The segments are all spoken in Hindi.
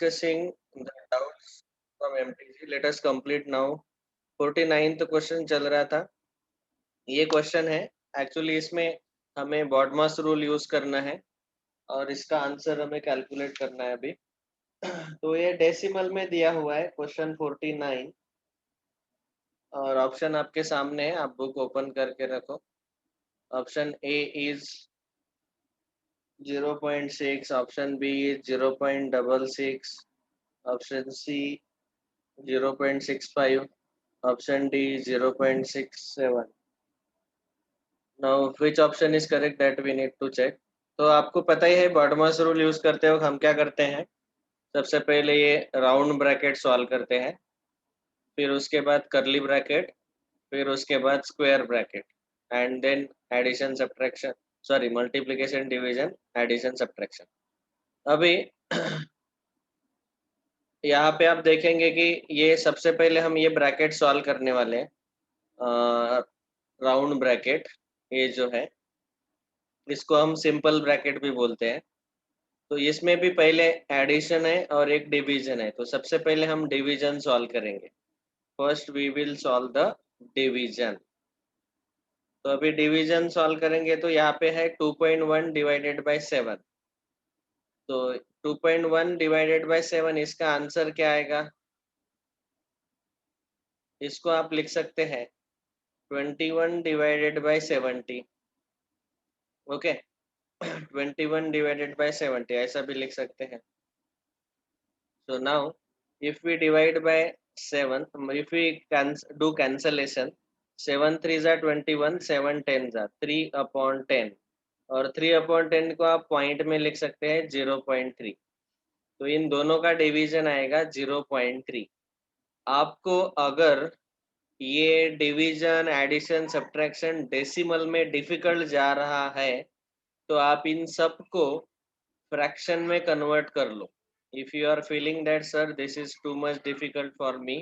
discussing the doubts from MTG. Let us complete now. 49th question चल रहा था. ये क्वेश्चन है एक्चुअली, इसमें हमें बॉडमास रूल यूज करना है और इसका आंसर हमें कैलकुलेट करना है अभी. तो ये डेसिमल में दिया हुआ है क्वेश्चन 49 और ऑप्शन आपके सामने है, आप बुक ओपन करके रखो. Option A is 0.6, option B is 0.66, option C 0.65, option D 0.67. Now which option is correct, that we need to check. तो आपको पता ही है बॉडमास रूल यूज करते हो हम क्या करते हैं. सबसे पहले ये राउंड ब्रैकेट सॉल्व करते हैं, फिर उसके बाद करली ब्रैकेट, फिर उसके बाद square bracket and then addition subtraction, sorry multiplication division addition subtraction. अभी यहाँ पे आप देखेंगे कि ये सबसे पहले हम ये ब्रैकेट सॉल्व करने वाले हैं. राउंड ब्रैकेट ये जो है इसको हम सिंपल ब्रैकेट भी बोलते हैं. तो इसमें भी पहले एडिशन है और एक डिवीजन है. तो सबसे पहले हम डिवीजन सॉल्व करेंगे. First we will solve the division. तो अभी डिवीजन सॉल्व करेंगे तो यहाँ पे है 2.1 डिवाइडेड बाय 7. तो 2.1 डिवाइडेड बाय 7 इसका आंसर क्या आएगा, इसको आप लिख सकते हैं 21 divided by 70. Okay, 21 divided by 70 ऐसा भी लिख सकते हैं. So now if we divide by 7, if we do cancellation, 7 3s are 21, 7 10s are 3/10 और 3/10 को आप पॉइंट में लिख सकते हैं 0.3. तो इन दोनों का डिवीजन आएगा 0.3. आपको अगर ये डिवीजन एडिशन सब्ट्रैक्शन डेसिमल में डिफिकल्ट जा रहा है तो आप इन सब को फ्रैक्शन में कन्वर्ट कर लो. If you are feeling that sir this is too much difficult for me,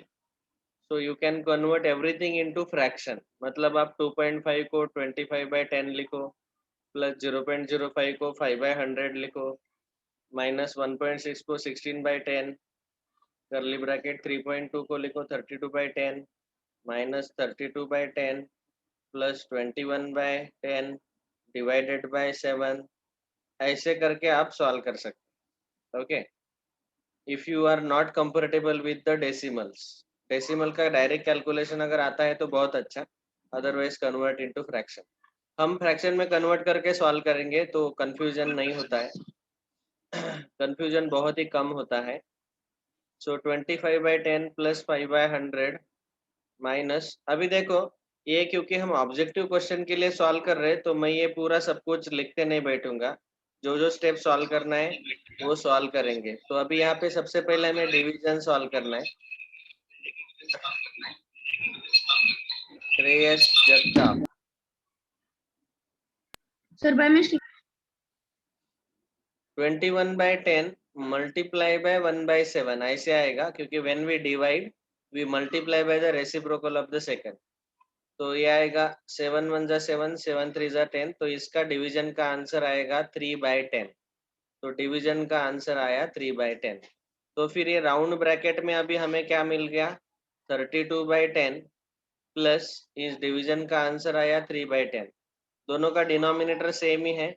so you can convert everything into fraction. मतलब आप 2.5 को 25/10 लिखो, प्लस 0.05 को 5/100 लिखो, माइनस 1.6 को 16/10, करली ब्रैकेट 3.2 को लिखो 32/10, माइनस 32/10 प्लस 21/10 डिवाइडेड बाय 7. ऐसे करके आप सॉल्व कर सकते. Okay, if you are not comfortable with the decimals, decimal का डायरेक्ट कैलकुलेशन अगर आता है तो बहुत अच्छा, अदरवाइज कन्वर्ट इनटू फ्रैक्शन. हम फ्रैक्शन में कन्वर्ट करके सॉल्व करेंगे तो कंफ्यूजन नहीं होता है. कंफ्यूजन बहुत ही कम होता है. सो 25/10 प्लस 5/100 माइनस, अभी देखो ये क्योंकि हम ऑब्जेक्टिव क्वेश्चन के लिए सॉल्व कर रहे हैं तो मैं ये पूरा सब कुछ लिखते नहीं बैठूंगा. जो जो स्टेप सॉल्व करना है वो सॉल्व करेंगे. तो अभी यहाँ पे सबसे पहले हमें डिवीजन सॉल्व करना है. Shreyas Jagtap. Sir by mistake 21/10 multiply by 1/7 ऐसे आएगा, क्योंकि when we divide we multiply by the reciprocal of the second. तो ये आएगा 7 1 जा 7, 7 3 जा 10. तो इसका डिवीजन का आंसर आएगा 3/10. तो डिवीजन का आंसर आया 3/10. तो फिर ये राउंड ब्रैकेट में अभी हमें क्या मिल गया, 32/10 प्लस इस डिवीजन का आंसर आया 3/10. दोनों का डिनोमिनेटर सेम ही है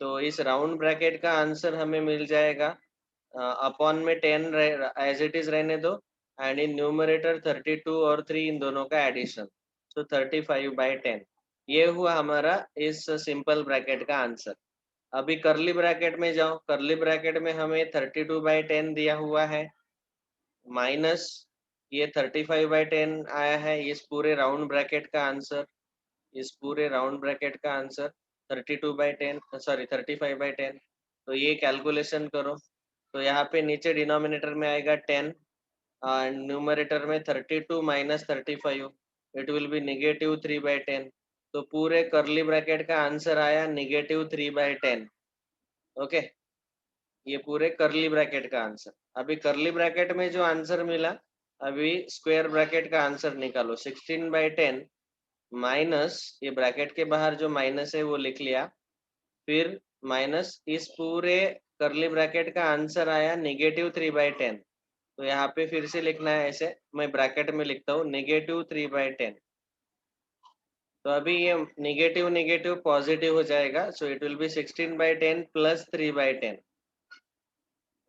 तो इस राउंड ब्रैकेट का आंसर हमें मिल जाएगा अपॉन में 10 एज इट इज रहने दो एंड इन न्यूमरेटर 32 और 3 इन दोनों का एडिशन. तो 35/10 ये हुआ हमारा इस सिंपल ब्रैकेट का आंसर. अभी करली ब्रैकेट में जाओ. करली ब्रैकेट में हमें 32/10 दिया हुआ है, माइनस ये 35/10 आया है. इस पूरे राउंड ब्रैकेट का आंसर, इस पूरे राउंड ब्रैकेट का आंसर 32/10, सॉरी 35/10. तो ये कैलकुलेशन करो. तो यहाँ पे नीचे डिनोमिनेटर में आएगा 10 एंड न्यूमरेटर में 32 माइनस 35, इट विल बी -3/10. तो पूरे करली ब्रैकेट का आंसर आया -3/10. ओके, ये पूरे करली ब्रैकेट का आंसर. अभी करली ब्रैकेट में जो आंसर मिला, अभी स्क्वायर ब्रैकेट का आंसर निकालो. 16/10 माइनस ये ब्रैकेट के बाहर जो माइनस है वो लिख लिया, फिर माइनस इस पूरे करली ब्रैकेट का आंसर आया -3/10। तो यहाँ पे फिर से लिखना है ऐसे, मैं ब्रैकेट में लिखता हूँ -3/10। तो अभी ये नेगेटिव नेगेटिव पॉजिटिव हो जाएगा, सो इट विल बी 16/10 + 3/10।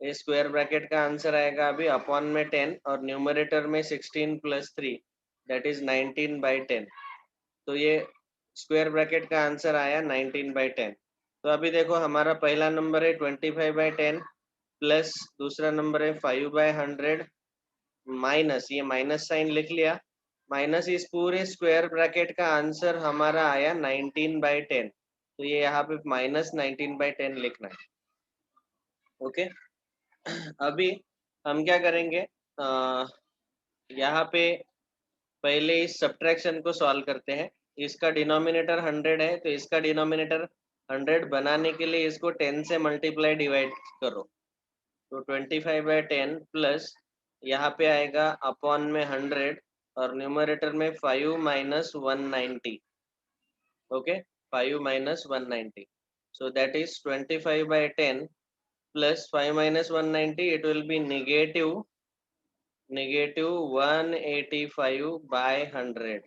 ये स्क्वायर ब्रैकेट का आंसर आएगा अभी अपॉन में 10 और न्यूमरेटर में 16 + 3 दैट इज 19/10। तो ये स्क्वायर ब्रैकेट का आंसर आया 19/10। तो अभी देखो हमारा पहला नंबर है 25/10 प्लस दूसरा नंबर है 5/100 माइनस, ये माइनस साइन लिख लिया, माइनस इस पूरे स्क्वायर ब्रैकेट का आंसर हमारा आया 19/10। तो ये यहाँ पे -19/10 लिखना है। ओके अभी हम क्या करेंगे, यहाँ पे पहले इस सब्ट्रैक्शन को सॉल्व करते हैं। इसका डिनोमिनेटर 100 है, तो इसका डिनोमिनेटर 100 बनाने के लिए इसको 10 से मल्टीप्लाई डिवाइड करो। तो 25/10 प्लस यहाँ पे आएगा अपॉन में 100 और न्यूमरेटर में 5 - 190। Okay 5 - 190, so that is 25/10 plus 5 - 190, it will be -185/100।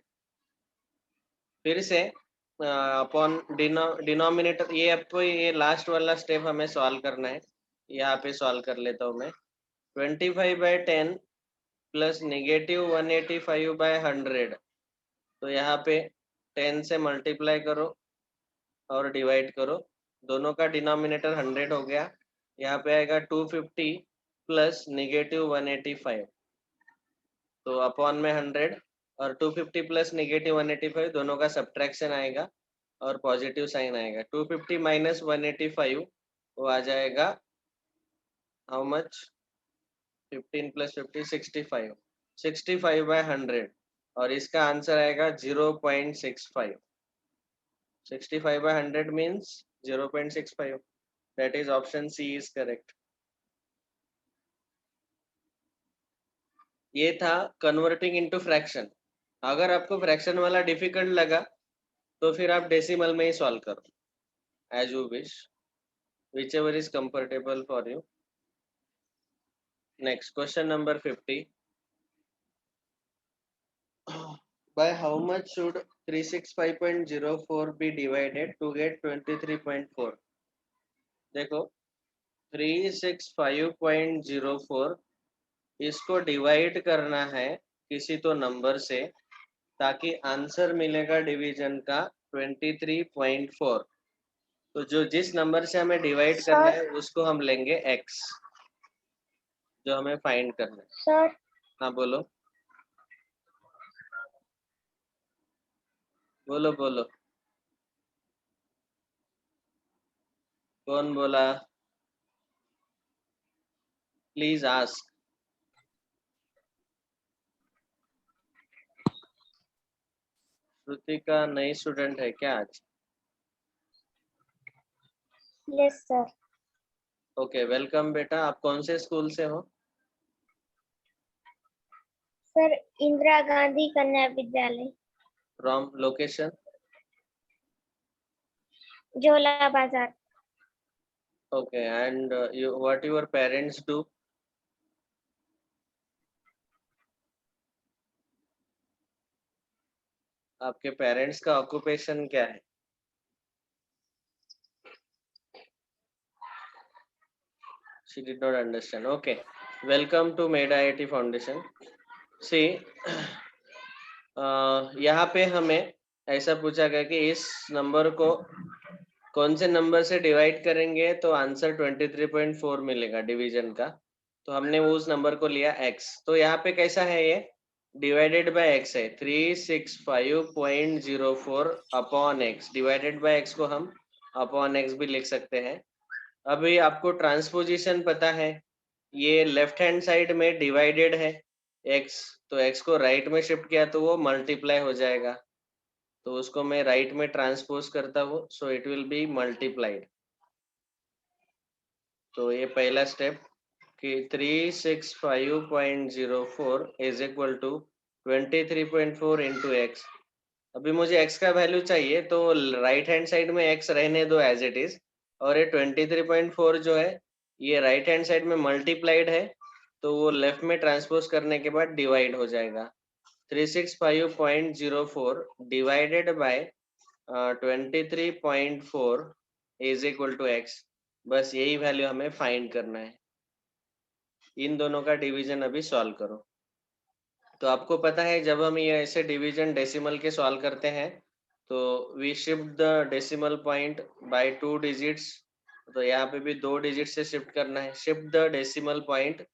फिर से अपॉन डिनोमिनेटर, ये आपको ये लास्ट वाला स्टेप हमें सॉल्व करना है। यहाँ पे सॉल्व कर लेता हूँ मैं। 25/10 प्लस -185/100, तो यहाँ पे 10 से मल्टीप्लाई करो और डिवाइड करो, दोनों का डिनोमिनेटर 100 हो गया। यहाँ पे आएगा 250 प्लस -185, तो अपॉन में 100 और 250 प्लस -185 दोनों का सब्ट्रैक्शन आएगा और पॉजिटिव साइन आएगा। 250 - 185 वो आ जाएगा हाउ मच, 15 + 50 65, 65/100 और इसका आंसर आएगा 0.65। 65/100 means 0.65, that is option C is correct। ये था कन्वर्टिंग इनटू फ्रैक्शन। अगर आपको फ्रैक्शन वाला डिफिकल्ट लगा तो फिर आप डेसिमल में ही सॉल्व करो, as you wish, whichever is comfortable for you। Next question number 50, by how much should 365.04 be divided to get 23.4? देखो 365.04 इसको डिवाइड करना है किसी तो नंबर से, ताकि आंसर मिलेगा डिवीजन का 23.4। तो जो जिस नंबर से हमें डिवाइड करना है उसको हम लेंगे x, जो हमें फाइंड करना है। सर हाँ बोलो बोलो बोलो, कौन बोला, प्लीज आस्क। श्रुति का नई स्टूडेंट है क्या आज? Yes sir. ओके वेलकम बेटा, आप कौन से स्कूल से हो? सर इंदिरा गांधी कन्या विद्यालय, फ्रॉम लोकेशन? जोला बाजार। Okay and you what your parents do? आपके पेरेंट्स का ऑक्यूपेशन क्या है? She did not understand. Okay, welcome to Made IIT Foundation। See, यहाँ पे हमें ऐसा पूछा गया कि इस नंबर को कौन से नंबर से डिवाइड करेंगे तो आंसर 23.4 मिलेगा डिवीजन का। तो हमने उस नंबर को लिया x। तो यहाँ पे कैसा है, ये डिवाइडेड बाय x है, 365.04 upon x, divided by x को हम अपॉन x भी लिख सकते हैं। अभी आपको ट्रांसपोजिशन पता है, ये लेफ्ट हैंड साइड में डिवाइडेड है x, तो x को राइट में शिफ्ट किया तो वो मल्टीप्लाई हो जाएगा, तो उसको मैं राइट में ट्रांसपोज करता हूँ, so it will be multiplied. तो ये पहला स्टेप कि 365.04 is equal to 23.4 into x. अभी मुझे x का वैल्यू चाहिए, तो राइट हैंड साइड में x रहने दो एज इट इज, और ये 23.4 जो है ये राइट हैंड साइड में मल्टीप्लाइड है, तो वो लेफ्ट में ट्रांसपोज करने के बाद डिवाइड हो जाएगा। 365.04 divided by 23.4 is equal to x। बस यही वैल्यू हमें फाइंड करना है। इन दोनों का डिवीजन अभी सॉल्व करो। तो आपको पता है जब हम ये ऐसे डिवीजन डेसिमल के सॉल्व करते हैं तो we shift the decimal point by 2 digits. तो यहाँ पे भी 2 डिजिट से शिफ्ट करना है। Shift the decimal point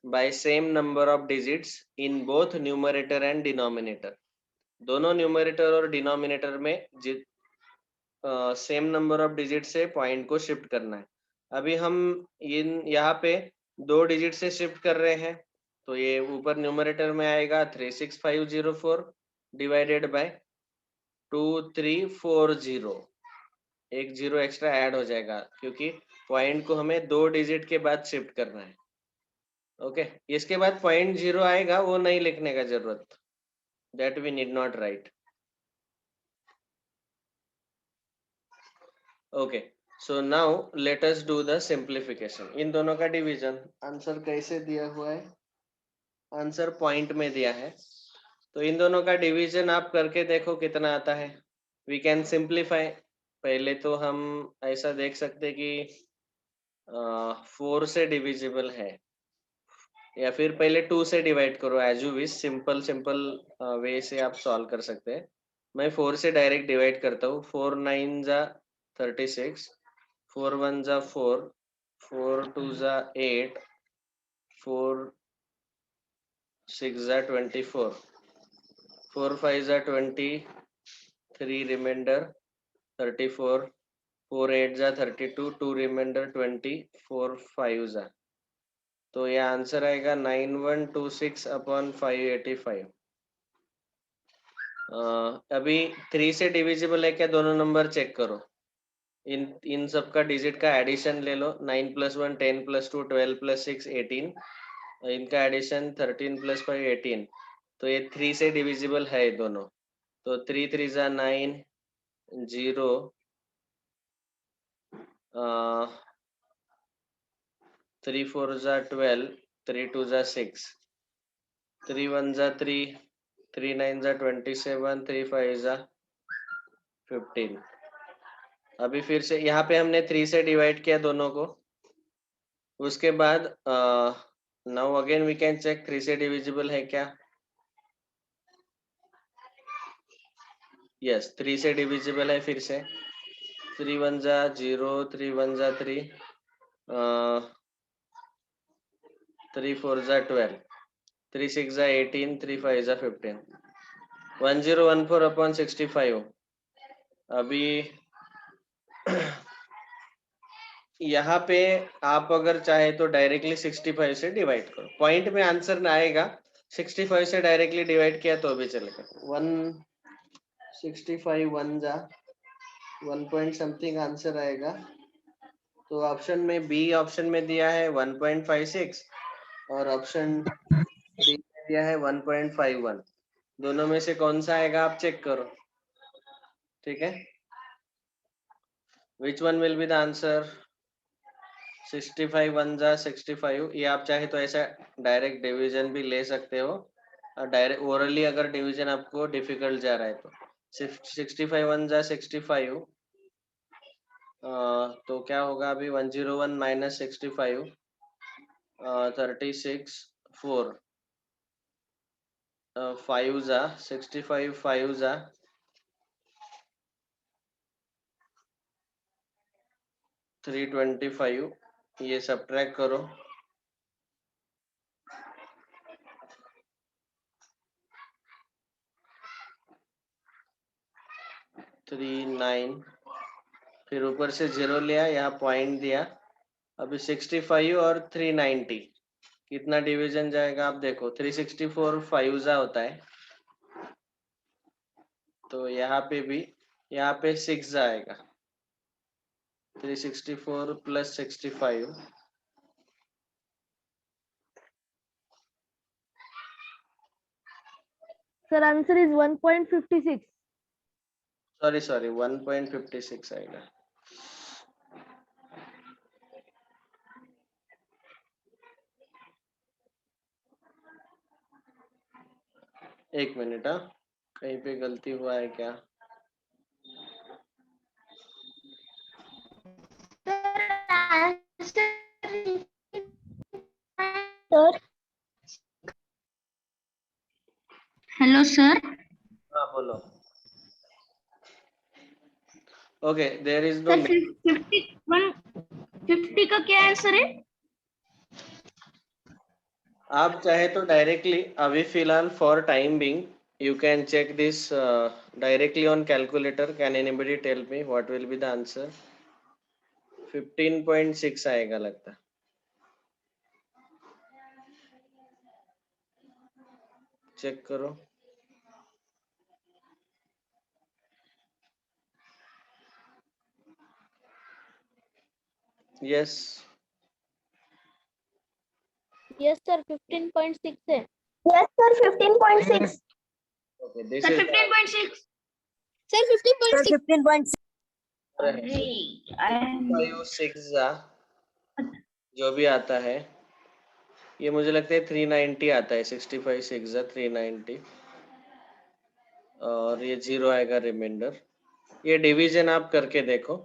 bye same number of digits in both numerator and denominator. दोनों न्यूमरेटर और डिनोमिनेटर में सेम नंबर ऑफ डिजिट से पॉइंट को शिफ्ट करना है। अभी हम यहाँ पे 2 डिजिट से शिफ्ट कर रहे हैं, तो ये ऊपर न्यूमरेटर में आएगा 36504 डिवाइडेड बाय 2340। एक जीरो एक्स्ट्रा ऐड हो जाएगा क्योंकि पॉइंट को हमें 2 डिजिट के बाद शिफ्ट करना है। ओके, इसके बाद 0.0 आएगा, वो नहीं लिखने का जरूरत, that we need not write. Okay, so now let us do the simplification. इन दोनों का डिवीजन। आंसर कैसे दिया हुआ है? आंसर पॉइंट में दिया है, तो इन दोनों का डिवीजन आप करके देखो कितना आता है। We can simplify. पहले तो हम ऐसा देख सकते कि 4 से डिविजिबल है, या फिर पहले 2 से डिवाइड करो। As you wish, simple simple way से आप सॉल्व कर सकते हैं। मैं 4 से डायरेक्ट डिवाइड करता हूँ। 4 9 जा 36, 4 1 जा 4, 4 2 जा 8, 4 6 जा 24, 4 5 जा 20, 3 रिमाइंडर 34, 4 8 जा 32, 2 रिमाइंडर 20, 4 5 जा। तो ये आंसर आएगा 9126 अपॉन 585। अभी 3 से डिविजिबल है क्या? दोनों नंबर चेक करो। इन सब का डिजिट का एडिशन ले लो। 9 + 1 10 + 2 12 + 6 18। इनका एडिशन 13 + 5 18। तो ये 3 से डिविजिबल है दोनों। तो 3 3 जा 9, 0, 3 4 जा 12, 3 2 जा 6, 3 1 जा 3, 3 9 जा 27, 3 5 जा 15। अभी फिर से यहाँ पे हमने 3 से डिवाइड किया दोनों को। उसके बाद now again we can check 3 से डिविजिबल है क्या? यस, 3 से डिविजिबल है। फिर से 3 1 जा 0, 3 1 जा 3, 3 4 जा 12, 3 6 जा 18, 3 5 जा 15। 1014 अपॉन 65। अभी यहाँ पे आप अगर चाहे तो डायरेक्टली 65 से डिवाइड करो। पॉइंट में आंसर ना आएगा, 65 से डायरेक्टली डिवाइड किया तो भी चलेगा। 165 1 जा 1 पॉइंट समथिंग आंसर आएगा। तो ऑप्शन में बी ऑप्शन में दिया है 1.56 और ऑप्शन डी में दिया है 1.51। दोनों में से कौन सा आएगा आप चेक करो, ठीक है? Which one will be the answer? 65 1 जा 65। ये आप चाहे तो ऐसा डायरेक्ट डिवीजन भी ले सकते हो, और डायरेक्ट ओरली अगर डिवीजन आपको डिफिकल्ट जा रहा है तो 65 1 जा 65। तो क्या होगा अभी? 101 माइनस 65, 36 4, 5 जा 65, 5 जा 325। ये सब्ट्रैक्ट करो। 39, फिर ऊपर से 0 लिया, यहाँ पॉइंट दिया। अभी 65 और 390 कितना डिवीजन जाएगा आप देखो। 364 5 जा होता है, तो यहाँ पे भी यहाँ पे 6 जाएगा। 364 + 65, Sir, answer is 1.56. सॉरी 1.56 आएगा। एक मिनट, हाँ कहीं पे गलती हुआ है क्या? Sir hello sir. हाँ बोलो। Okay, there is no sir 50 का क्या आंसर है? आप चाहे तो डायरेक्टली अभी फिलहाल for time being you can check this directly on calculator. Can anybody tell me what will be the answer? 15.6 आएगा लगता है. चेक करो. यस. Yes, sir. 15.6 है. Yes sir 15.6 okay, this sir is 15.6। Sir 15.6 5 6 जो भी आता है ये मुझे लगता है 390 आता है. 65 6 390 और ये 0 आएगा रिमाइंडर. ये डिवीजन आप करके देखो.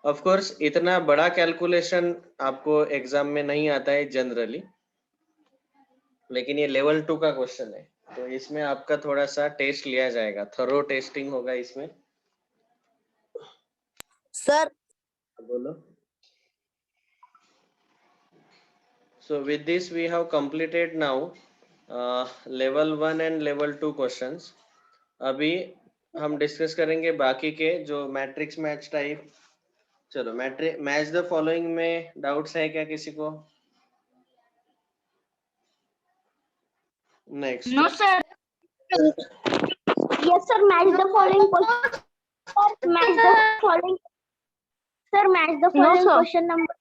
ऑफ कोर्स इतना बड़ा कैलकुलेशन आपको एग्जाम में नहीं आता है जनरली, लेकिन ये लेवल 2 का क्वेश्चन है तो इसमें आपका थोड़ा सा टेस्ट लिया जाएगा. थरो टेस्टिंग होगा इसमें. सर बोलो. So with this we have completed now level 1 and level 2 questions. अभी हम डिस्कस करेंगे बाकी के जो मैट्रिक्स मैच टाइप. चलो मैच द फॉलोइंग में डाउट्स है क्या किसी को? Next. No sir. Yes sir match the following question match the following sir match the No, following sir. Question number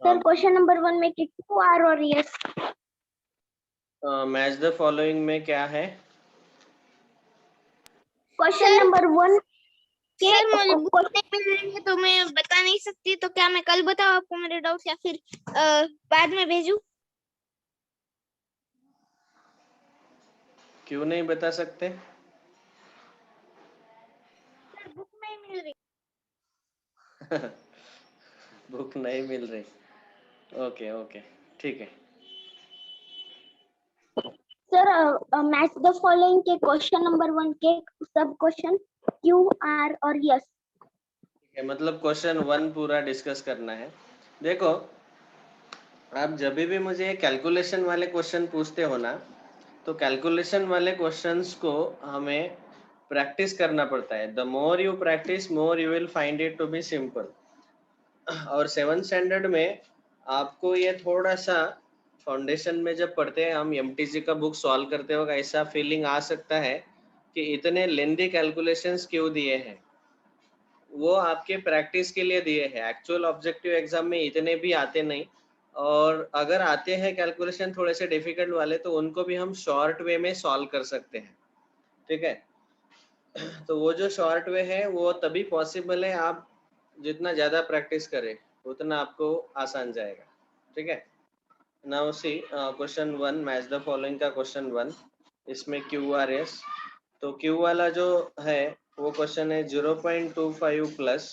sir question number 1 में क्यू आर और यस मैच द फॉलोइंग में क्या है? क्वेश्चन नंबर 1 के सर मुझे बुक नहीं मिल रही है तो मैं बता नहीं सकती, तो क्या मैं कल बताऊँ आपको मेरे डाउट या फिर बाद में भेजूं? क्यों नहीं बता सकते? सर बुक नहीं मिल रही। बुक नहीं मिल रही. ओके ओके ठीक है. सर मैच द फॉलोइंग के क्वेश्चन नंबर 1 के सब क्वेश्चन क्यू आर और यस. ठीक है, मतलब क्वेश्चन 1 पूरा डिस्कस करना है. देखो आप जब भी मुझे कैलकुलेशन वाले क्वेश्चन पूछते हो ना, तो कैलकुलेशन वाले क्वेश्चंस को हमें प्रैक्टिस करना पड़ता है. The more you practice more you will find it to be simple. और 7th स्टैंडर्ड में आपको ये थोड़ा सा फाउंडेशन में जब पढ़ते हैं हम एमटीसी का बुक सॉल्व करते हो ऐसा फीलिंग आ सकता है कि इतने लेंदी कैलकुलेशंस क्यों दिए हैं. वो आपके प्रैक्टिस के लिए दिए हैं. एक्चुअल ऑब्जेक्टिव एग्जाम में इतने भी आते नहीं, और अगर आते हैं कैलकुलेशन थोड़े से डिफिकल्ट वाले तो उनको भी हम शॉर्ट वे में सॉल्व कर सकते हैं. ठीक है. तो वो जो शॉर्ट वे है वो तभी पॉसिबल है आप जितना ज़्यादा प्रैक्टिस करें उतना आपको आसान जाएगा. ठीक है. Now see question 1 match the following का क्वेश्चन 1. इसमें क्यू आर एस. तो क्यू वाला जो है वो क्वेश्चन है 0.25 plus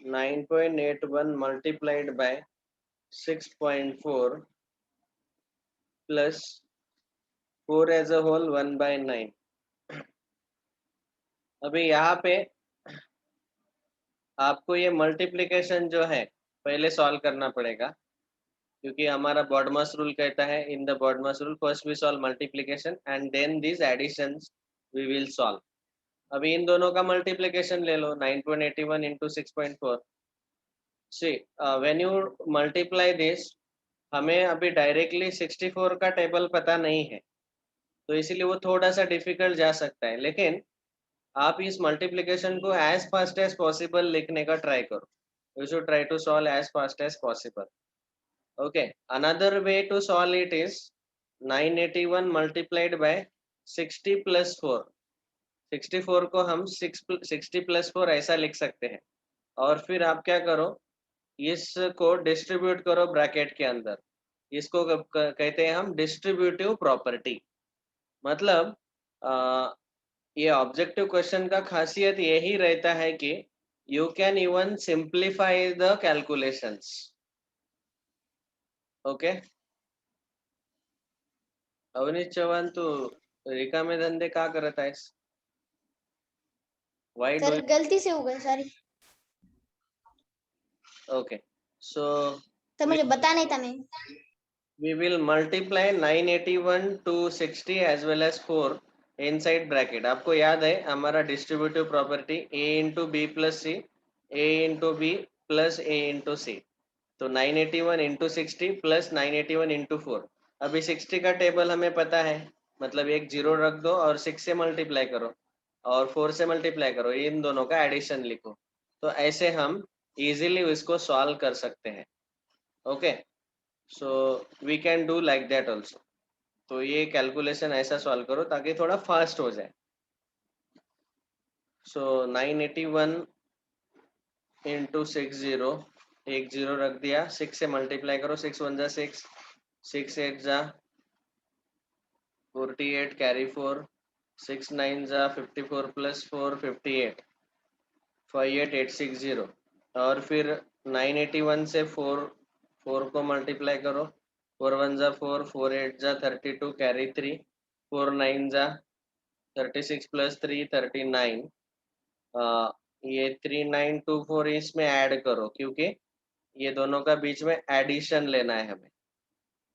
9.81 multiplied by 6.4 plus 4 as a whole 1/9. अभी यहाँ पे आपको ये मल्टीप्लिकेशन जो है पहले सॉल्व करना पड़ेगा, क्योंकि हमारा बॉडमास रूल कहता है in the BODMAS rule first we solve multiplication and then this additions we will solve. अभी इन दोनों का मल्टीप्लिकेशन ले लो 9.81 into 6.4. See when you multiply this, हमें अभी डायरेक्टली 64 का टेबल पता नहीं है तो इसीलिए वो थोड़ा सा डिफिकल्ट जा सकता है, लेकिन आप इस मल्टीप्लिकेशन को एज फास्ट एज पॉसिबल लिखने का ट्राई करो. You should try to solve as fast as possible. Okay. Another way to solve it is 981 multiplied by 60 plus 4. 64 को हम 60 प्लस 4 ऐसा लिख सकते हैं. और फिर आप क्या करो, इसको डिस्ट्रीब्यूट करो ब्रैकेट के अंदर. इसको कहते हैं हम डिस्ट्रीब्यूटिव प्रॉपर्टी. मतलब ये ऑब्जेक्टिव क्वेश्चन का खासियत यही रहता है कि you can even simplify the calculations. Okay. Avnish Chauhan, तू रिकामे धंधे का करत आहेस? Why do? सर गलती से हो गए सॉरी। ओके, सो तो मुझे बता नहीं था मैं। we will multiply 981 to 60 as well as 4 inside bracket. आपको याद है हमारा distributive property a into b plus c, a into b plus a into c. तो 981 into 60 plus 981 into 4. अभी 60 का टेबल हमें पता है, मतलब एक जीरो रख दो और 6 से मल्टीप्लाई करो और 4 से मल्टीप्लाई करो, इन दोनों का एडिशन लिखो. तो ऐसे हम इजीली इसको सॉल्व कर सकते हैं. Okay, so we can do like that also. तो ये कैलकुलेशन ऐसा सॉल्व करो ताकि थोड़ा फास्ट हो जाए. सो 981 इंटू 60, एक जीरो रख दिया, 6 से मल्टीप्लाई करो, 6 1 जा 6, 6 8 जा 48, कैरी 4, 6 9 जा 54 प्लस 4 58, 58860. और फिर 981 से 4 को मल्टीप्लाई करो, 4 1 जा 4, 4 8 जा 32, कैरी 3, 4 9 जा 36 प्लस 3 39. ये 3924 इसमें ऐड करो क्योंकि ये दोनों का बीच में एडिशन लेना है हमें.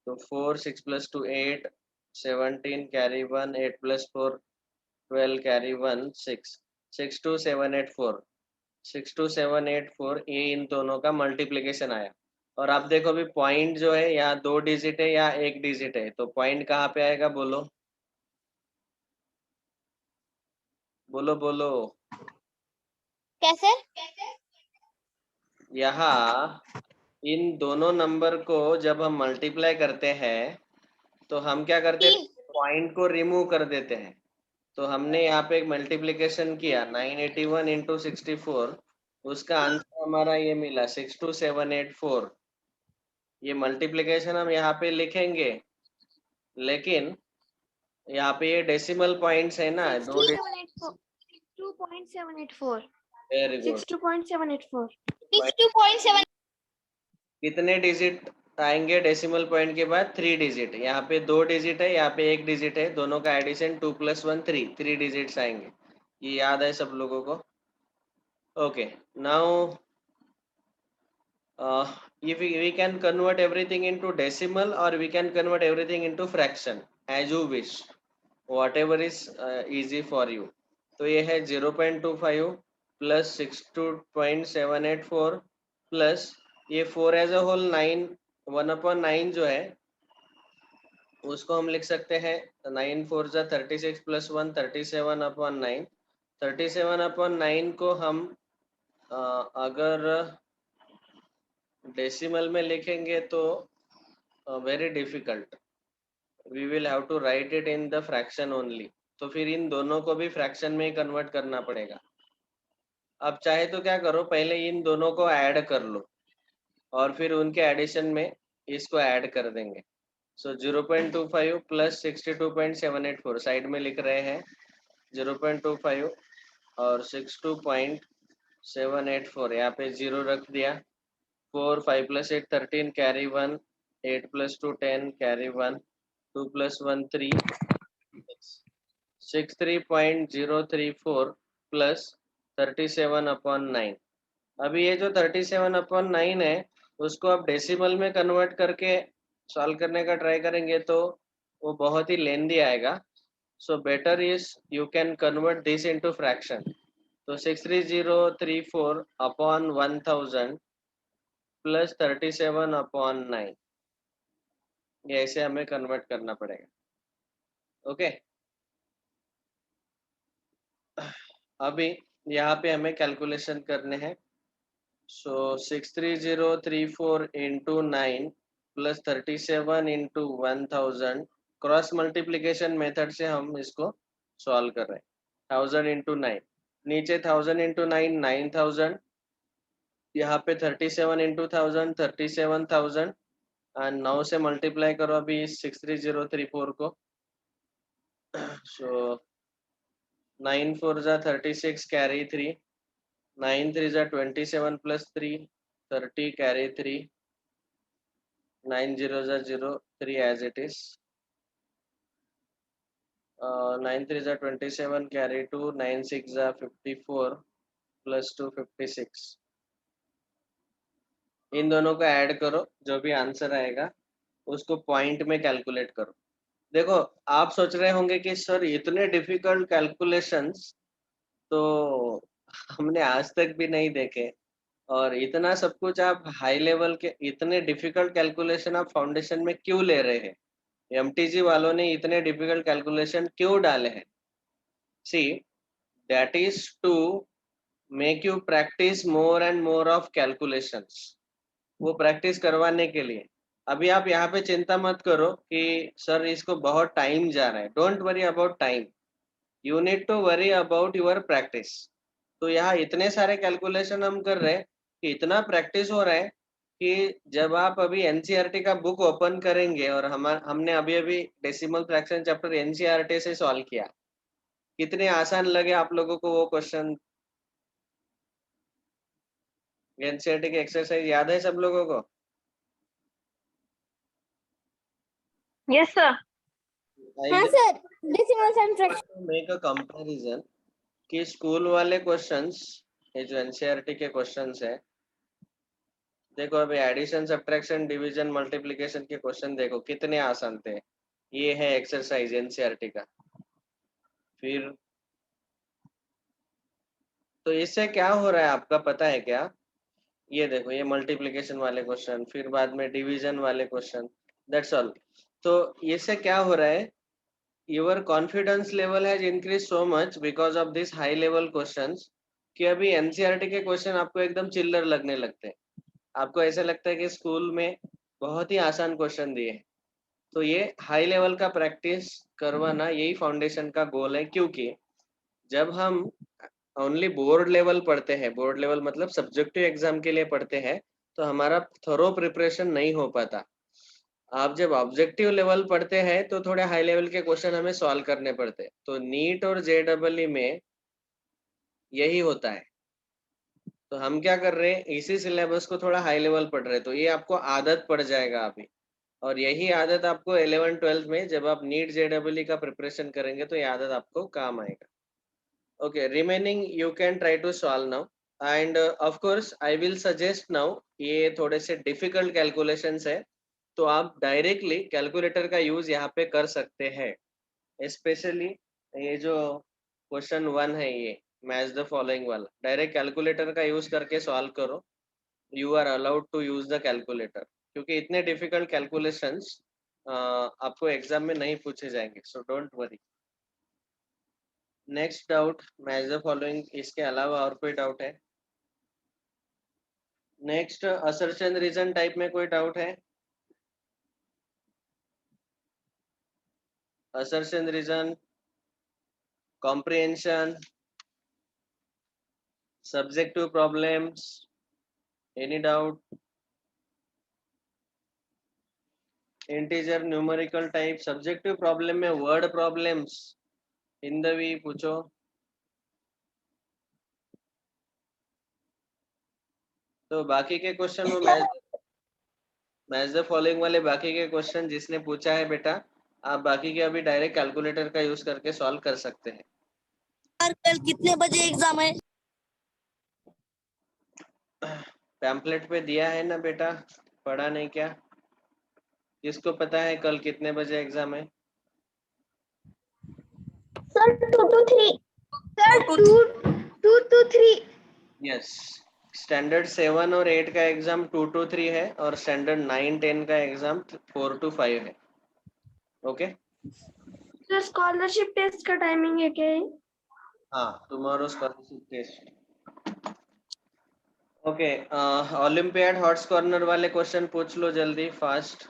तो 4 6 प्लस 2 8, 17 कैरी 1, 8 प्लस 4 12 कैरी 1 6, 62784, 62784. ये इन दोनों का मल्टीप्लिकेशन आया. और आप देखो अभी पॉइंट जो है यहाँ 2 डिजिट है या 1 डिजिट है, तो पॉइंट कहाँ पे आएगा? बोलो बोलो बोलो. कैसे? यहाँ इन दोनों नंबर को जब हम मल्टीप्लाई करते हैं तो हम क्या करते हैं? पॉइंट को रिमूव कर देते हैं. तो हमने यहाँ पे एक मल्टीप्लिकेशन किया 981 इंटू 64, उसका आंसर हमारा ये मिला 62784. ये मल्टीप्लिकेशन हम यहाँ पे लिखेंगे, लेकिन यहाँ पे ये डेसिमल पॉइंट्स है ना, 2.784. Very good. 62.784. 62.7. कितने डिजिट आएंगे डेसिमल पॉइंट के बाद? 3 डिजिट. यहाँ पे 2 डिजिट है, यहाँ पे 1 डिजिट है, दोनों का एडिशन 2 + 1 3 डिजिट्स आएंगे. ये याद है सब लोगों को? Okay, now if we can convert everything into decimal or we can convert everything into fraction as you wish, whatever is easy for you. तो ये है 0.25 plus 62.784 plus ये 4 एज अ होल 9, 1/9 जो है उसको हम लिख सकते हैं 9 4 जा 36 प्लस 1 37/9. 37/9 को हम अगर डेसिमल में लिखेंगे तो very difficult. We will have to write it in the fraction only. तो फिर इन दोनों को भी फ्रैक्शन में ही कन्वर्ट करना पड़ेगा. अब चाहे तो क्या करो, पहले इन दोनों को ऐड कर लो और फिर उनके एडिशन में इसको ऐड कर देंगे. सो 0.25 प्लस 62.784 साइड में लिख रहे हैं. 0.25 और 62.784 यहाँ पे जीरो रख दिया. 4 5 plus 8 13 carry 1, 8 plus 2 10 carry 1, 2 plus 1 3, 63.034 plus 37/9. अभी ये जो 37/9 है उसको आप डेसिमल में कन्वर्ट करके सॉल्व करने का ट्राई करेंगे तो वो बहुत ही लेंदी आएगा. So better is you can convert this into fraction. तो 63034/1000 प्लस 37/9, ये ऐसे हमें कन्वर्ट करना पड़ेगा. ओके, अभी यहाँ पे हमें कैलकुलेशन करने हैं. सो 63034 into 9 plus 37 into 1000, cross multiplication method से हम इसको सॉल्व कर रहे हैं. 1000 इंटू 9, नीचे 1000 इंटू 9 9000, यहाँ पे 37 इंटू 1000 37,000 एंड 9 से मल्टीप्लाई करो अभी 63034 को. So 9 4 is 36, carry 3. 9 3 is 27 plus 3, 30, carry 3. 9 0 is 0, 3 as it is. 9 3 is 27, carry 2. 9 6 is 54 plus 2, 56. इन दोनों को ऐड करो, जो भी आंसर आएगा उसको पॉइंट में कैलकुलेट करो. देखो, आप सोच रहे होंगे कि सर इतने डिफिकल्ट कैलकुलेशंस तो हमने आज तक भी नहीं देखे, और इतना सब कुछ आप हाई लेवल के इतने डिफिकल्ट कैलकुलेशन आप फाउंडेशन में क्यों ले रहे हैं? एमटीजी वालों ने इतने डिफिकल्ट कैलकुलेशन क्यों डाले हैं? See, that is to make you practice more and more of calculations. वो प्रैक्टिस करवाने के लिए. अभी आप यहाँ पे चिंता मत करो कि सर इसको बहुत टाइम जा रहा है. Don't worry about time, you need to worry about your practice. तो यहाँ इतने सारे कैलकुलेशन हम कर रहे हैं कि इतना प्रैक्टिस हो रहा है कि जब आप अभी एनसीईआरटी का बुक ओपन करेंगे, और हमने अभी अभी डेसिमल फ्रैक्शन चैप्टर एनसीईआरटी से सॉल्व किया, कितने आसान लगे आप लोगों को वो क्वेश्चन? एनसीईआरटी की एक्सरसाइज याद है सब लोगों को? Yes, sir. हाँ sir, decimals and fraction. Make a comparison कि स्कूल वाले क्वेश्चंस, ये जो एनसीईआरटी के क्वेश्चंस है, देखो अभी एडिशन, सब्ट्रैक्शन, डिवीजन, मल्टीप्लिकेशन के क्वेश्चन देखो कितने आसान थे. ये है एक्सरसाइज एनसीईआरटी का. फिर तो इससे क्या हो रहा है आपका पता है क्या? ये देखो, ये मल्टीप्लिकेशन वाले क्वेश्चन, फिर बाद में डिवीजन वाले क्वेश्चन, दैट्स ऑल. तो इससे क्या हो रहा है? Your confidence level has increase so much because of this high level questions कि अभी एनसीईआरटी के क्वेश्चन आपको एकदम चिल्लर लगने लगते हैं. आपको ऐसा लगता है कि स्कूल में बहुत ही आसान क्वेश्चन दिए हैं. तो ये हाई लेवल का प्रैक्टिस करवाना, यही फाउंडेशन का गोल है. क्योंकि जब हम ओनली बोर्ड लेवल पढ़ते हैं, बोर्ड लेवल मतलब सब्जेक्टिव एग्जाम के लिए पढ़ते हैं, तो हमारा थोरो प्रिपरेशन नहीं हो पाता. आप जब ऑब्जेक्टिव लेवल पढ़ते हैं तो थोड़े हाई लेवल के क्वेश्चन हमें सॉल्व करने पड़ते हैं. तो नीट और जेडबलई में यही होता है. तो हम क्या कर रहे हैं, इसी सिलेबस को थोड़ा हाई लेवल पढ़ रहे हैं, तो ये आपको आदत पड़ जाएगा अभी. और यही आदत आपको 11-12 में जब आप नीट जेडबलई का प्रिपरेशन करेंगे तो ये आदत आपको काम आएगा. Okay, remaining you can try to solve now. And of course I will suggest now, ये थोड़े से डिफिकल्ट कैलकुलेशंस है, तो आप डायरेक्टली कैलकुलेटर का यूज यहाँ पे कर सकते हैं. स्पेशली ये जो क्वेश्चन 1 है, ये मैच द फॉलोइंग वाला, डायरेक्ट कैलकुलेटर का यूज करके सॉल्व करो. You are allowed to use the calculator, क्योंकि इतने डिफिकल्ट कैलकुलेशंस आपको एग्जाम में नहीं पूछे जाएंगे. So don't worry. Next doubt, match the following, इसके अलावा और कोई डाउट है? नेक्स्ट, असर्शन रीजन टाइप में कोई डाउट है? Assertion reason, comprehension, subjective problems, any doubt? Integer, numerical type, subjective problem में word problems, हिंदवी पूछो. तो बाकी के क्वेश्चन वो मैच द फॉलोइंग वाले बाकी के क्वेश्चन जिसने पूछा है बेटा, आप बाकी के अभी डायरेक्ट कैलकुलेटर का यूज करके सॉल्व कर सकते हैं. कल कितने बजे एग्जाम है? पैम्पलेट पे दिया है ना बेटा, पढ़ा नहीं क्या? किसको पता है कल कितने बजे एग्जाम है? Sir 2 to 3. Sir 2 to 3. Yes, standard 7 और 8 का एग्जाम 2 to 3 है, और स्टैंडर्ड 9-10 का एग्जाम 4 to 5 है. ओके. सर स्कॉलरशिप टेस्ट का टाइमिंग है क्या? हाँ, tomorrow scholarship test. Okay, olympiad HOTS corner वाले क्वेश्चन पूछ लो जल्दी, fast.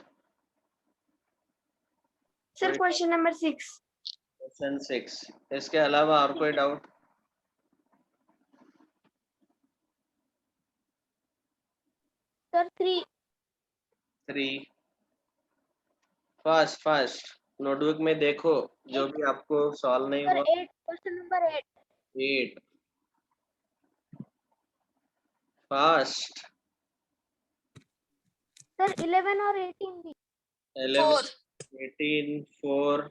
Sir question number 6. Question 6, इसके अलावा और कोई doubt? Sir, 3. 3, fast fast. Notebook में देखो, जो भी आपको सॉल्व नहीं हुआ। 8 क्वेश्चन नंबर 8 8 फास्ट। सर 11 और 18 भी 11 18 4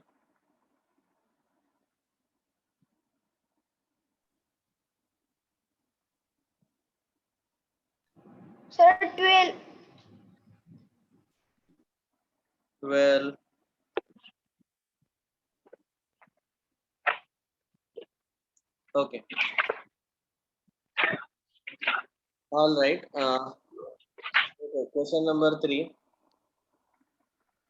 sir 12 12 okay all right. Question number 3,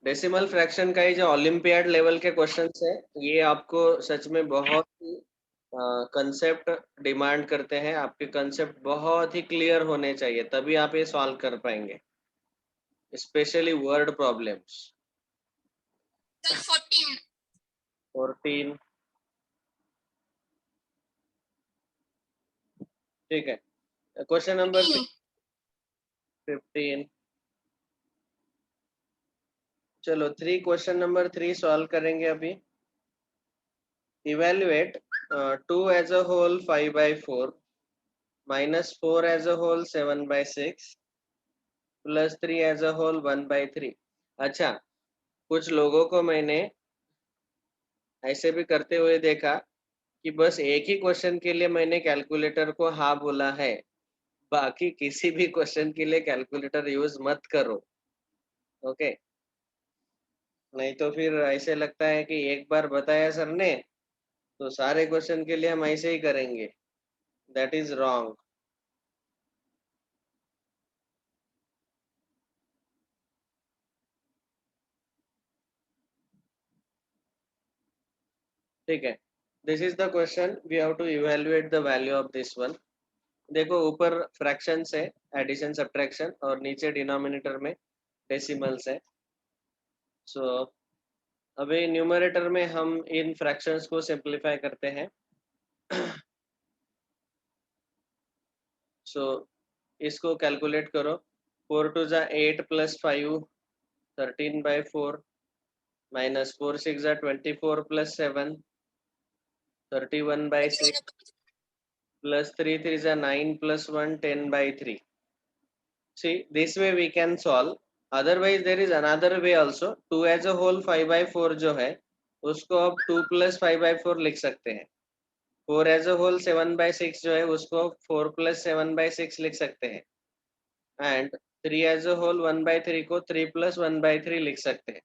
decimal fraction का ये जो ओलंपियाड लेवल के क्वेश्चंस है, ये आपको सच में बहुत ही कंसेप्ट डिमांड करते हैं। आपके कंसेप्ट बहुत ही क्लियर होने चाहिए, तभी आप ये सॉल्व कर पाएंगे, स्पेशली वर्ड प्रॉब्लम्स। 14 ठीक है। Question number 15। चलो 3, क्वेश्चन नंबर 3 सॉल्व करेंगे अभी। Evaluate 2 as a whole 5/4 minus 4 as a whole 7/6 plus 3 as a whole 1/3। अच्छा, कुछ लोगों को मैंने ऐसे भी करते हुए देखा कि बस एक ही क्वेश्चन के लिए मैंने कैलकुलेटर को हाँ बोला है, बाकी किसी भी क्वेश्चन के लिए कैलकुलेटर यूज मत करो। ओके, नहीं तो फिर ऐसे लगता है कि एक बार बताया सर ने तो सारे क्वेश्चन के लिए हम ऐसे ही करेंगे। That is wrong. ठीक है, this is the question, we have to evaluate the value of this one. देखो ऊपर फ्रैक्शंस है, एडिशन सब्ट्रैक्शन, और नीचे डिनोमिनेटर में डेसिमल्स है। सो अभी न्यूमरेटर में हम इन फ्रैक्शंस को सिंप्लीफाई करते हैं। सो इसको कैलकुलेट करो। 4 2 जा 8 + 5 13/4 minus 4 6 जा 24 + 7 31/6 plus 3 3 जा 9 + 1 10/3। See, this way we can solve. Otherwise there is another way also. 2 as a whole 5/4 जो है उसको अब 2 + 5/4 लिख सकते हैं। 4 as a whole 7/6 जो है उसको 4 + 7/6 लिख सकते हैं। एंड 3 as a whole 1/3 को 3 + 1/3 लिख सकते हैं।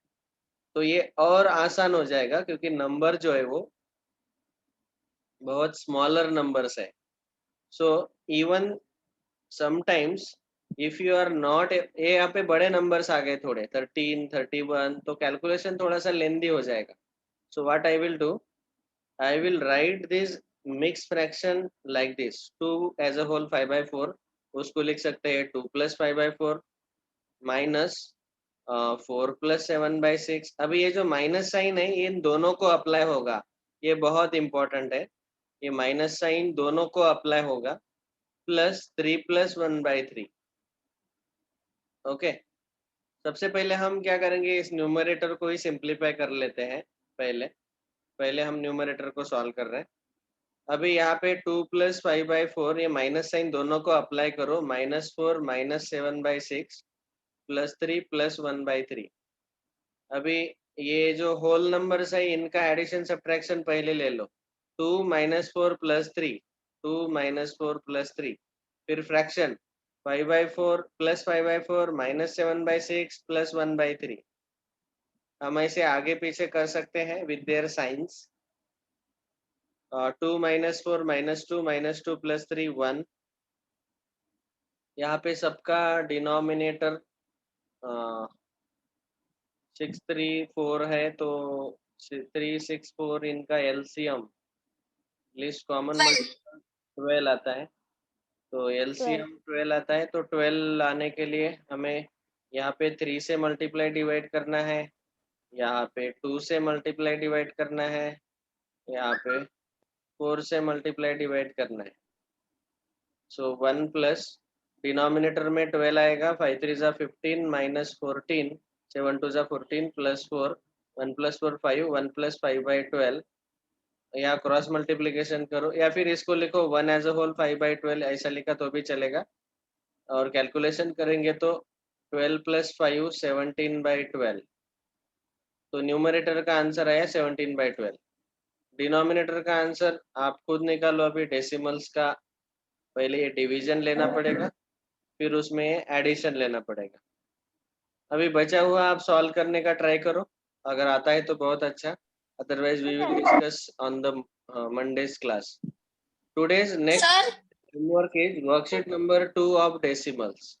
तो ये और आसान हो जाएगा क्योंकि नंबर जो है वो बहुत स्मॉलर नंबर्स है। So even sometimes if you are not, ये यहाँ पे बड़े नंबर्स आ गए थोड़े 13 31, तो कैलकुलेशन थोड़ा सा लेंदी हो जाएगा। So what I will do, I will write this mix fraction like this. 2 as a whole 5/4 उसको लिख सकते हैं 2 + 5/4 माइनस 4 + 7/6। अभी ये जो माइनस साइन है ये इन दोनों को अप्लाई होगा, ये बहुत इंपॉर्टेंट है। ये माइनस साइन दोनों को अप्लाई होगा, प्लस 3 + 1/3। ओके, सबसे पहले हम क्या करेंगे, इस न्यूमरेटर को ही सिंप्लीफाई कर लेते हैं। पहले पहले हम न्यूमरेटर को सॉल्व कर रहे हैं। अभी यहाँ पे 2 + 5/4, ये माइनस साइन दोनों को अप्लाई करो, -4 -7/6 प्लस 3 + 1/3। अभी ये जो होल नंबर्स है इनका एडिशन सब्ट्रैक्शन पहले ले लो। 2 - 4 + 3, 2 - 4 + 3, फिर फ्रैक्शन 5/4 + 5/4 -7/6 + 1/3। हम ऐसे आगे पीछे कर सकते हैं विद देयर साइंस। 2 - 4 -2 -2 + 3 1। यहाँ पे सबका डिनोमिनेटर 6 3 4 है, तो 3 6 4 इनका एलसीएम लिस्ट कॉमन 12 आता है। तो एलसीएम 12 आता है, तो 12 लाने के लिए हमें यहाँ पे 3 से मल्टीप्लाई डिवाइड करना है, यहाँ पे 2 से मल्टीप्लाई डिवाइड करना है, यहाँ पे 4 से मल्टीप्लाई डिवाइड करना है। सो 1 प्लस डिनोमिनेटर में 12 आएगा, 5 3 जा 15 -14 7 2 जा 14 + 4 1 + 4 5, 1 + 5/12 या क्रॉस मल्टीप्लीकेशन करो या फिर इसको लिखो 1 एज अ होल 5/12 ऐसा लिखा तो भी चलेगा। और कैलकुलेशन करेंगे तो 12 + 5 17/12, तो न्यूमरेटर का आंसर आया 17/12। डिनोमिनेटर का आंसर आप खुद निकालो। अभी डेसिमल्स का पहले ये डिवीजन लेना पड़ेगा, फिर उसमें एडिशन लेना पड़ेगा। अभी बचा हुआ आप सॉल्व करने का ट्राई करो, अगर आता है तो बहुत अच्छा, otherwise we will discuss on the Monday's class. Today's next sir homework is worksheet number 2 of decimals.